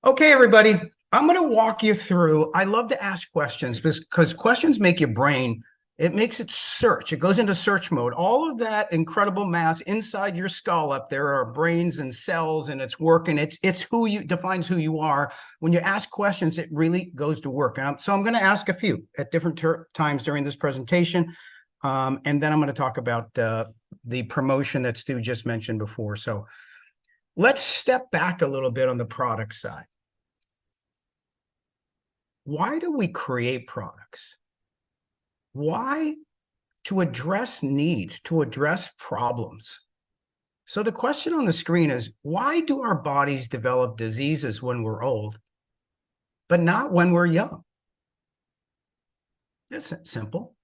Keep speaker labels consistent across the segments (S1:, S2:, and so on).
S1: Okay, everybody, I'm going to walk you through. I love to ask questions because questions make your brain, it makes it search. It goes into search mode. All of that incredible mass inside your skull up there are brains and cells, and it's working. It's who you defines who you are. When you ask questions, it really goes to work. So I'm going to ask a few at different times during this presentation. And then I'm going to talk about the promotion that Stu just mentioned before. So let's step back a little bit on the product side. Why do we create products? Why? To address needs, to address problems. So the question on the screen is, why do our bodies develop diseases when we're old, but not when we're young? It's simple.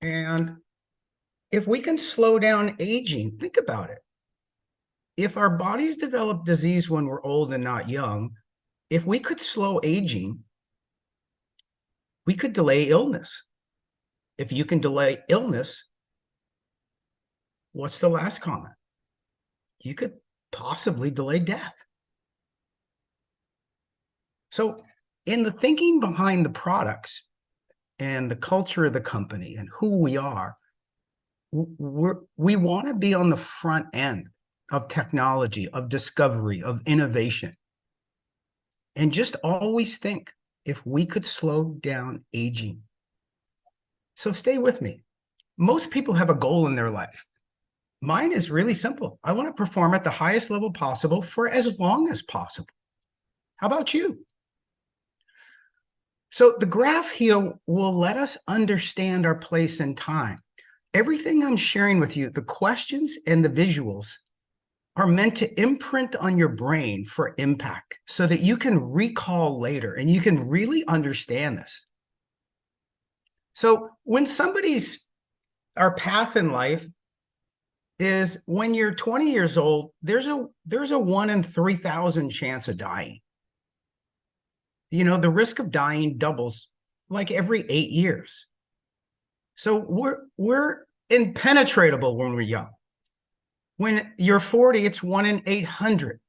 S1: And if we can slow down aging, think about it. If our bodies develop disease when we're old and not young, if we could slow aging, we could delay illness. If you can delay illness, what's the last comment? You could possibly delay death. So in the thinking behind the products and the culture of the company and who we are, we want to be on the front end of technology, of discovery, of innovation. And just always think, if we could slow down aging. So stay with me. Most people have a goal in their life. Mine is really simple. I want to perform at the highest level possible for as long as possible. How about you? So the graph here will let us understand our place in time. Everything I'm sharing with you, the questions and the visuals, are meant to imprint on your brain for impact so that you can recall later and you can really understand this. So when our path in life is when you're 20 years old, there's a 1 in 3,000 chance of dying. You know, the risk of dying doubles like every 8 years. So we're impenetrable when we're young. When you're 40, it's 1 in 800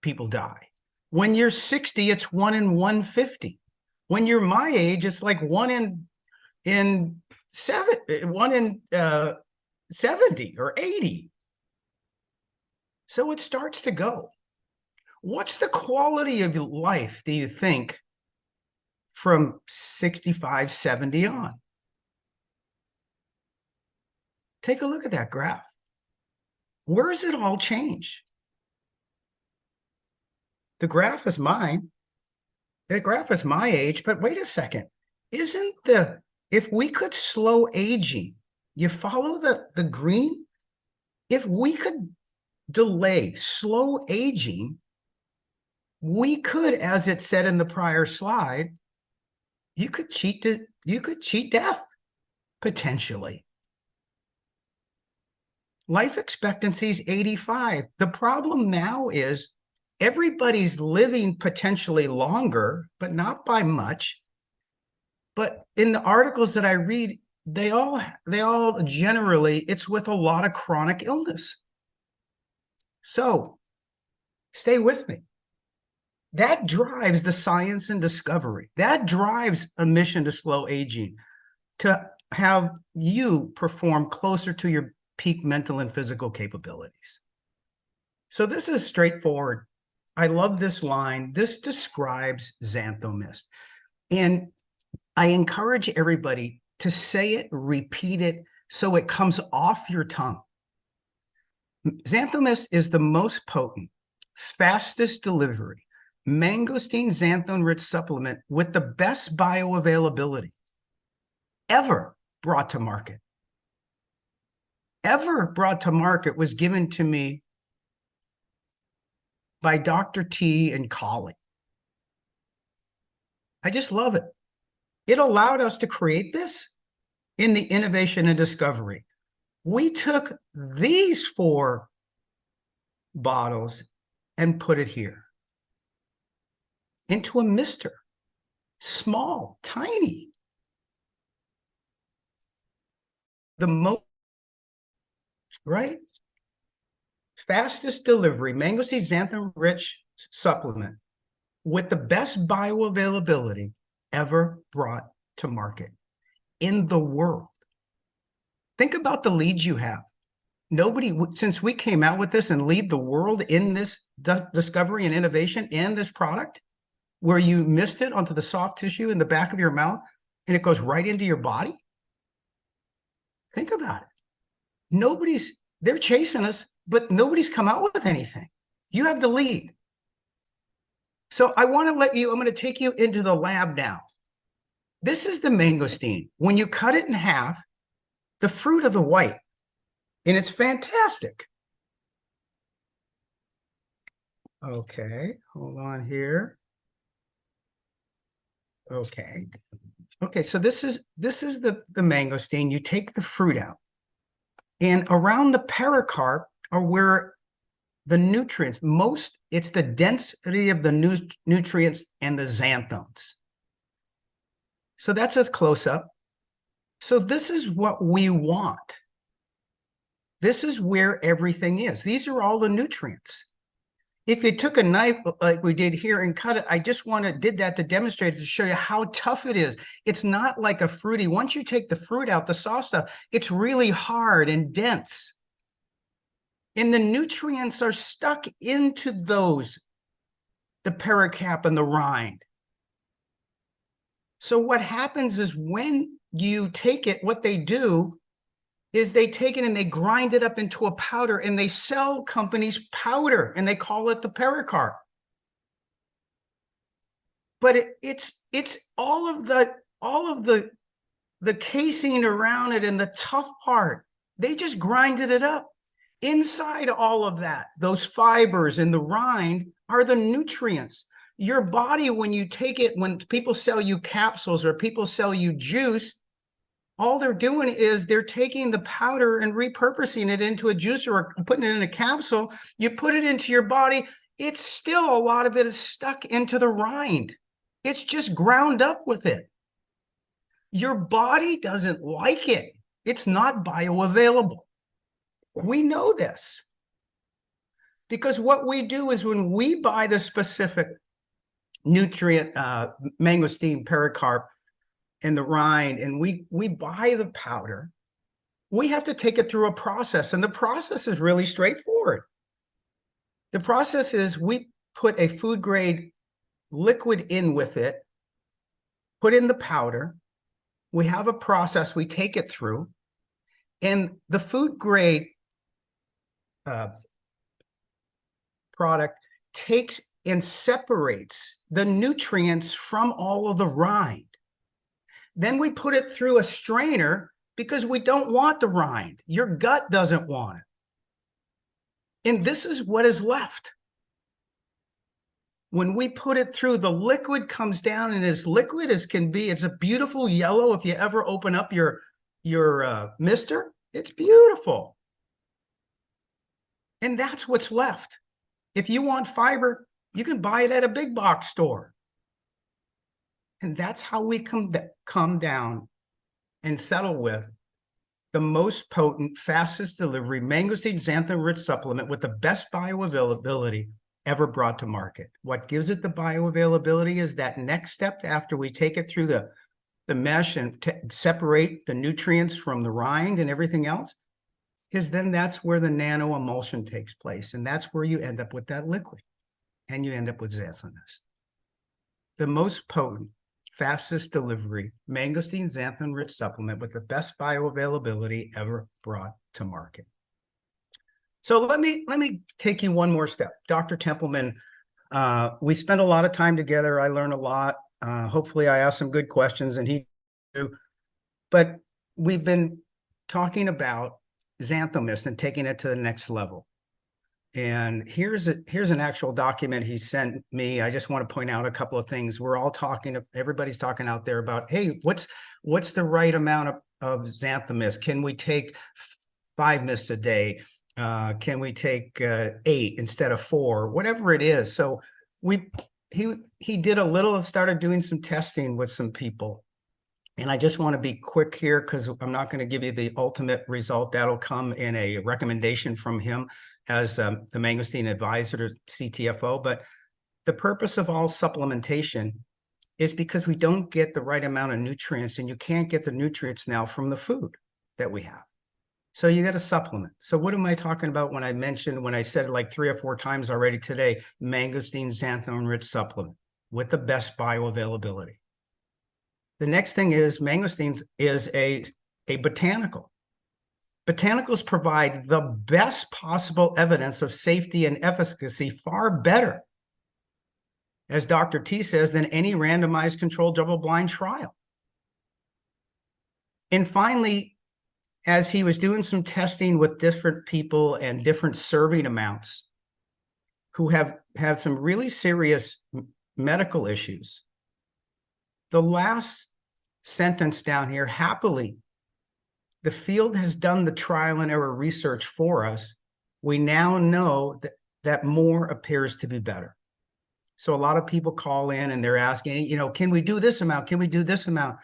S1: people die. When you're 60, it's 1 in 150. When you're my age, it's like 1 in 70 or 80. So it starts to go. What's the quality of life, do you think, from 65, 70 on? Take a look at that graph. Where does it all change? The graph is mine. The graph is my age, but wait a second. If we could slow aging, you follow the green? If we could slow aging, we could, as it said in the prior slide, you could cheat death, potentially. Life expectancy is 85. The problem now is everybody's living potentially longer, but not by much. But in the articles that I read, they all generally, it's with a lot of chronic illness. So stay with me. That drives the science and discovery. That drives a mission to slow aging, to have you perform closer to your peak mental and physical capabilities. So this is straightforward. I love this line. This describes XanthoMyst. And I encourage everybody to say it, repeat it, so it comes off your tongue. XanthoMyst is the most potent, fastest delivery, Mangosteen Xanthone-rich supplement with the best bioavailability ever brought to market. Ever brought to market was given to me by Dr. T and colleague. I just love it. It allowed us to create this in the innovation and discovery. We took these 4 bottles and put it here into a mister, small, tiny. The most, right? fastest delivery Mangosteen Xanthone-rich supplement with the best bioavailability ever brought to market in the world. Think about the leads you have. Nobody, since we came out with this and lead the world in this discovery and innovation in this product, where you mist it onto the soft tissue in the back of your mouth and it goes right into your body. Think about it. They're chasing us, but nobody's come out with anything. You have the lead. So I'm going to take you into the lab now. This is the mangosteen. When you cut it in half, the fruit of the white, and it's fantastic. Okay, hold on here. Okay. Okay, so this is the mangosteen. You take the fruit out. And around the pericarp are where the nutrients, it's the density of the nutrients and the xanthones. So that's a close-up. So this is what we want. This is where everything is. These are all the nutrients. If you took a knife like we did here and cut it, I just did that to demonstrate, to show you how tough it is. It's not like a fruity. Once you take the fruit out, the soft stuff, it's really hard and dense. And the nutrients are stuck into the pericarp and the rind. So what happens is when you take it, what they do is they take it and they grind it up into a powder, and they sell companies powder, and they call it the pericarp. But it's all of the casing around it and the tough part. They just grinded it up. Inside all of that, those fibers in the rind are the nutrients. Your body, when you take it, when people sell you capsules or people sell you juice, all they're doing is they're taking the powder and repurposing it into a juice or putting it in a capsule. You put it into your body, it's still, a lot of it is stuck into the rind. It's just ground up with it. Your body doesn't like it. It's not bioavailable. We know this. Because what we do is when we buy the specific nutrient, mangosteen pericarp, and the rind, and we buy the powder, we have to take it through a process, and the process is really straightforward. The process is we put a food grade liquid in with it, put in the powder, we have a process we take it through, and the food grade product takes and separates the nutrients from all of the rind. Then we put it through a strainer because we don't want the rind. Your gut doesn't want it. And this is what is left. When we put it through, the liquid comes down, and as liquid as can be. It's a beautiful yellow. If you ever open up your mister, it's beautiful. And that's what's left. If you want fiber, you can buy it at a big box store. And that's how we come down and settle with the most potent, fastest delivery Mangosteen Xanthone-rich supplement with the best bioavailability ever brought to market. What gives it the bioavailability is that next step after we take it through the mesh and separate the nutrients from the rind and everything else, is then that's where the nano emulsion takes place. And that's where you end up with that liquid. And you end up with XanthoMyst. The most potent, fastest delivery Mangosteen Xanthone-rich supplement with the best bioavailability ever brought to market. So let me take you one more step. Dr. Templeman, we spent a lot of time together. I learned a lot. Hopefully I asked some good questions, and he too. But we've been talking about XanthoMyst and taking it to the next level. And here's an actual document he sent me. I just want to point out a couple of things. We're all talking, everybody's talking out there about, hey, what's the right amount of XanthoMyst? Can we take 5 mists a day? Can we take 8 instead of 4? Whatever it is. So he did a little, started doing some testing with some people. And I just want to be quick here because I'm not going to give you the ultimate result. That'll come in a recommendation from him. as the Mangosteen advisor to CTFO, but the purpose of all supplementation is because we don't get the right amount of nutrients, and you can't get the nutrients now from the food that we have. So you got to supplement. So what am I talking about when I said like 3 or 4 times already today, Mangosteen Xanthone-rich supplement with the best bioavailability. The next thing is mangosteen is a botanical. Botanicals provide the best possible evidence of safety and efficacy, far better, as Dr. T says, than any randomized controlled double-blind trial. And finally, as he was doing some testing with different people and different serving amounts who have had some really serious medical issues, the last sentence down here, happily, the field has done the trial and error research for us. We now know that more appears to be better. So a lot of people call in and they're asking, can we do this amount? Can we do this amount?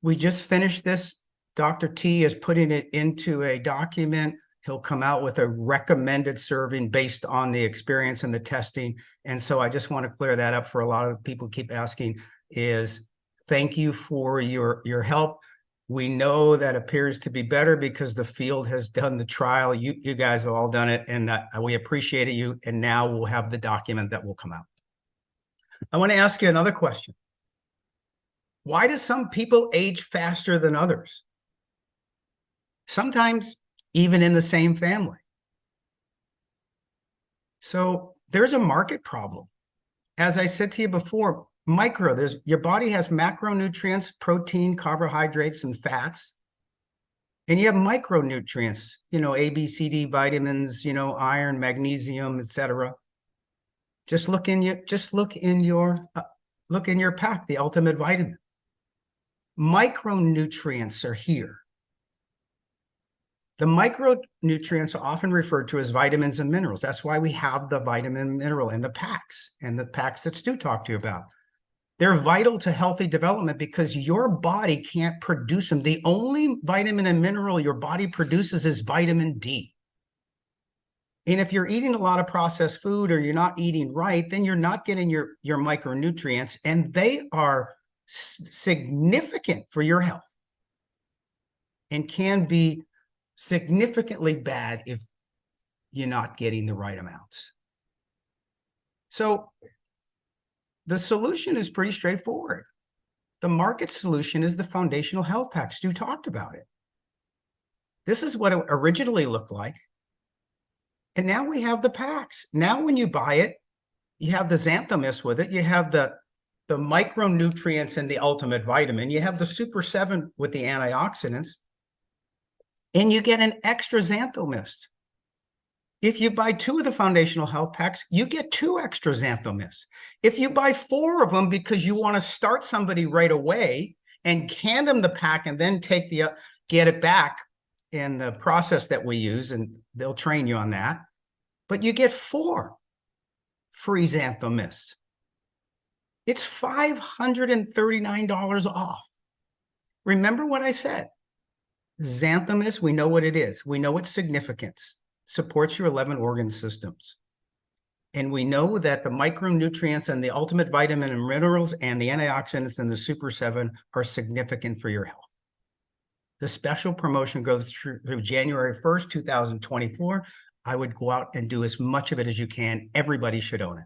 S1: We just finished this. Dr. T is putting it into a document. He'll come out with a recommended serving based on the experience and the testing. And so I just want to clear that up for a lot of people keep asking is, thank you for your help. We know that appears to be better because the field has done the trial. You guys have all done it, and we appreciate you. And now we'll have the document that will come out. I want to ask you another question. Why do some people age faster than others? Sometimes even in the same family. So there's a market problem. As I said to you before, your body has macronutrients, protein, carbohydrates, and fats. And you have micronutrients, A, B, C, D, vitamins, iron, magnesium, etc. Just look in your pack, the ultimate vitamin. Micronutrients are here. The micronutrients are often referred to as vitamins and minerals. That's why we have the vitamin and mineral in the packs, and the packs that Stu talked to you about. They're vital to healthy development because your body can't produce them. The only vitamin and mineral your body produces is vitamin D. And if you're eating a lot of processed food or you're not eating right, then you're not getting your micronutrients, and they are significant for your health and can be significantly bad if you're not getting the right amounts. So the solution is pretty straightforward. The market solution is the foundational health pack. Stu talked about it. This is what it originally looked like. And now we have the packs. Now when you buy it, you have the XanthoMyst with it. You have the micronutrients and the ultimate vitamin. You have the Super 7 with the antioxidants. And you get an extra XanthoMyst. If you buy 2 of the foundational health packs, you get 2 extra XanthoMyst. If you buy 4 of them because you want to start somebody right away and hand them the pack and then get it back in the process that we use, and they'll train you on that, but you get 4 free XanthoMyst. It's $539 off. Remember what I said. XanthoMyst, we know what it is. We know its significance. Supports your 11 organ systems. And we know that the micronutrients and the ultimate vitamin and minerals and the antioxidants and the Super 7 are significant for your health. The special promotion goes through January 1st, 2024. I would go out and do as much of it as you can. Everybody should own it.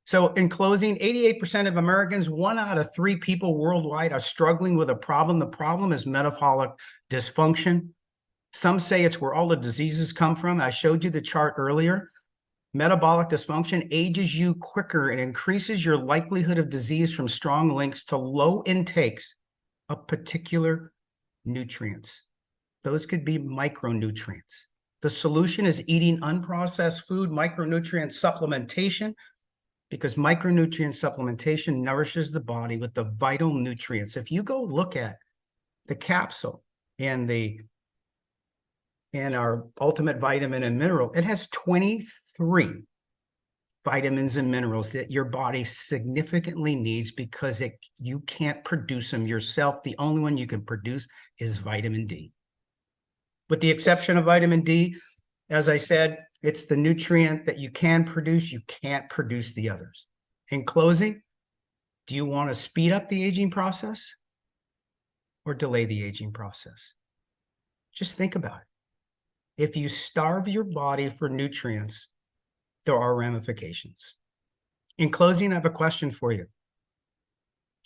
S1: So in closing, 88% of Americans, 1 out of 3 people worldwide are struggling with a problem. The problem is metabolic dysfunction. Some say it's where all the diseases come from. I showed you the chart earlier. Metabolic dysfunction ages you quicker and increases your likelihood of disease from strong links to low intakes of particular nutrients. Those could be micronutrients. The solution is eating unprocessed food, micronutrient supplementation, because micronutrient supplementation nourishes the body with the vital nutrients. If you go look at the capsule and our ultimate vitamin and mineral, it has 23 vitamins and minerals that your body significantly needs because you can't produce them yourself. The only one you can produce is vitamin D. With the exception of vitamin D, As I said, it's the nutrient that you can produce. You can't produce the others. In closing, do you want to speed up the aging process or delay the aging process? Just think about it. If you starve your body for nutrients, there are ramifications. In closing, I have a question for you.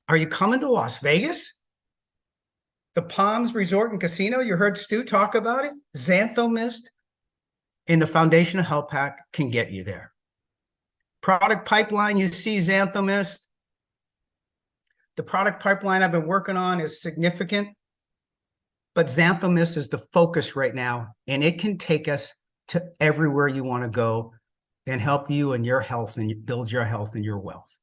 S1: Are you coming to Las Vegas? The Palms Resort and Casino, you heard Stu talk about it? XanthoMyst and the Foundation of Health Pack can get you there. Product pipeline, you see XanthoMyst. The product pipeline I've been working on is significant, but XanthoMyst is the focus right now, and it can take us to everywhere you want to go and help you and your health and build your health and your wealth.